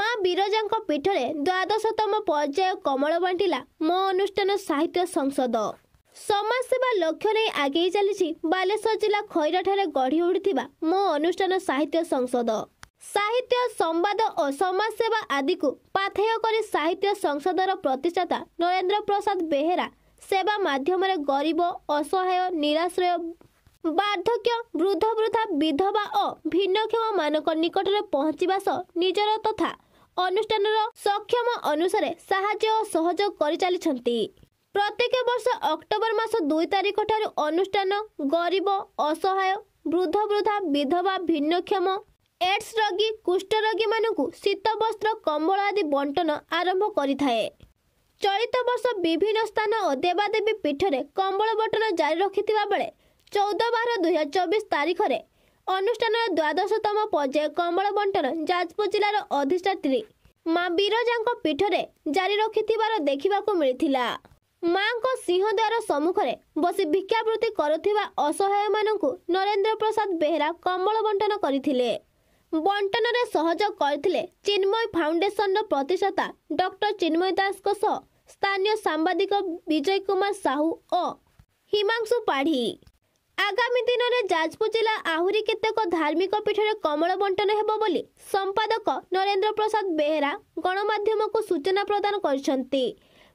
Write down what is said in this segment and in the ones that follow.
माँ बिरजाଙ୍କ पीठरे द्वादशतम पर्याय कमल बांटिला मो अनुष्ठान साहित्य संसद। समाजसेवा लक्ष्य नहीं आगे चली बालेश्वर जिला खैराठारे गढ़ी उठिथिबा मो अनुष्ठान साहित्य संसद। साहित्य संवाद और समाजसेवा आदि को पाथेय करी साहित्य संसदर प्रतिष्ठाता नरेंद्र प्रसाद बेहेरा सेवा माध्यम गरीब असहाय निराश्रय बार्धक्य वृद्ध वृद्धा विधवा और भिन्नक्षम मानक निकट में पहुंचवा सह निजर तथा अनुष्ठान सक्षम अनुसार साहाय्य और सहयोग कर चली। प्रत्येक वर्ष अक्टोबर मास 2 तारिख ठारू अनुष्ठान गरीब असहाय वृद्ध वृद्धा विधवा भिन्नक्षम एड्स रोगी कुष्ठ रोगी मानकु शीत वस्त्र कंबल आदि बंटन आरंभ करिथाए। चलित वर्ष विभिन्न स्थान और देवादेवी पीठरे कंबल बंटन जारी रखिथिबा बेले 14/12/2024 तारीख रे अनुष्ठान द्वादशतम पर्याय कमल बंटन जाजपुर जिलार अधिष्ठात्री माँ बिरजाଙ୍କ पीठरे जारी रखिथिबार देखिबाकू मिलिथिला। माँ सिंहद्वार सम्मुखरे बसी भिक्षावृत्ति करुथिबा असहाय मानकु नरेंद्र प्रसाद बेहेरा कमल बंटन करिथिले। बंटन रे सहयोग करथिले चिन्मय फाउंडेशन प्रतिष्ठाता डॉक्टर चिन्मय दास को सह स्थानीय सांबादिक विजय कुमार साहू और हिमांशु पाढ़ी। आगामी दिन में जाजपुर जिला आहुरी केतेक धार्मिक पीठरे कमल बंटन हेबो बोली संपादक नरेंद्र प्रसाद बेहेरा गणमाध्यम को सूचना प्रदान करछंती।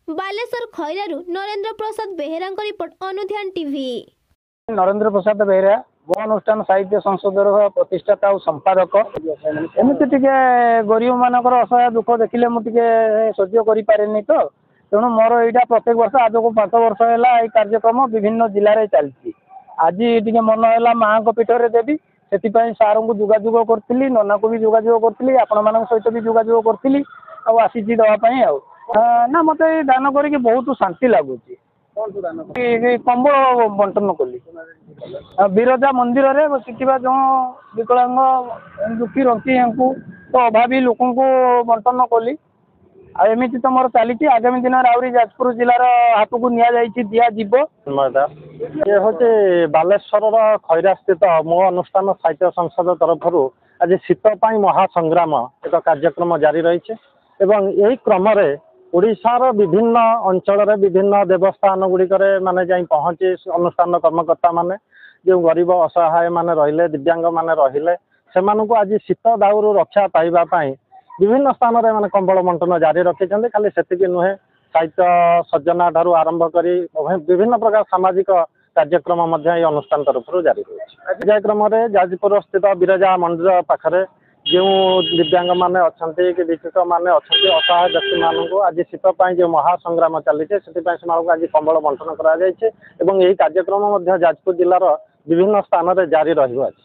बालेश्वर खैरारू नरेंद्र प्रसाद बेहेरा रिपोर्ट अनुध्यान टीवी। नरेंद्र प्रसाद बेहेरा गो अनुष्ठान साहित्य संसदर प्रतिष्ठाता और संपादक एमती टिके गरीब मानकर असहाय दुख देखिले मुझे सह्य करि पारेनी तो तेणु मोर यहाँ प्रत्येक वर्ष आज को 5 वर्ष है कार्यक्रम विभिन्न जिले में चलती। आज टे मन है माँ पीठरे देवी से सार को जोगाजोग करी नना को भी जोगाजोग करी आपण मान सहित भी जोगाजोग करी आसी देवाई ना मत दान करके बहुत शांति लगुच। कंबल बंटन कली बिरजा मंदिर रे बसिथिबा जो विकलांग दुखी रखी तो अभावी लोक बंटन कली एमती तो मोर चली आगामी दिन आहरी जाजपुर जिलार हाथ को दिज्व ये हूँ बालेश्वर खैरा स्थित मो अनुष्ठान साहित्य संसद तरफ आज शीतपाई महासंग्राम एक कार्यक्रम जारी रही एवं यही क्रम ओडिशार विभिन्न अंचल विभिन्न देवस्थान गुड़िक माने जाई पहुँची अनुष्ठान कर्मकर्ता माने जो गरीब असहाय माने रहिले दिव्यांग माने रहिले सेमानकु आज शीत दाउरू रक्षा पाइबा विभिन्न स्थान में माने कंबल बंटन जारी रखिछन्ते। खाली सेतिकी नुहे साहित्य सज्जना ठारू आरंभ करी विभिन्न प्रकार सामाजिक कार्यक्रम अनुष्ठान तरफ जारी रही। कार्यक्रम जाजपुर स्थित बिरजा मंदिर पाखरे जो दिव्यांग माने अछन्ते कि विशिष्ट माने अछन्ते असहाय व्यक्ति मानक आज शीतपाई जो महासंग्राम चली आज कंबल बंटन करा जायछे एवं यही कार्यक्रम जाजपुर जिलार विभिन्न स्थान में जारी रहिबो।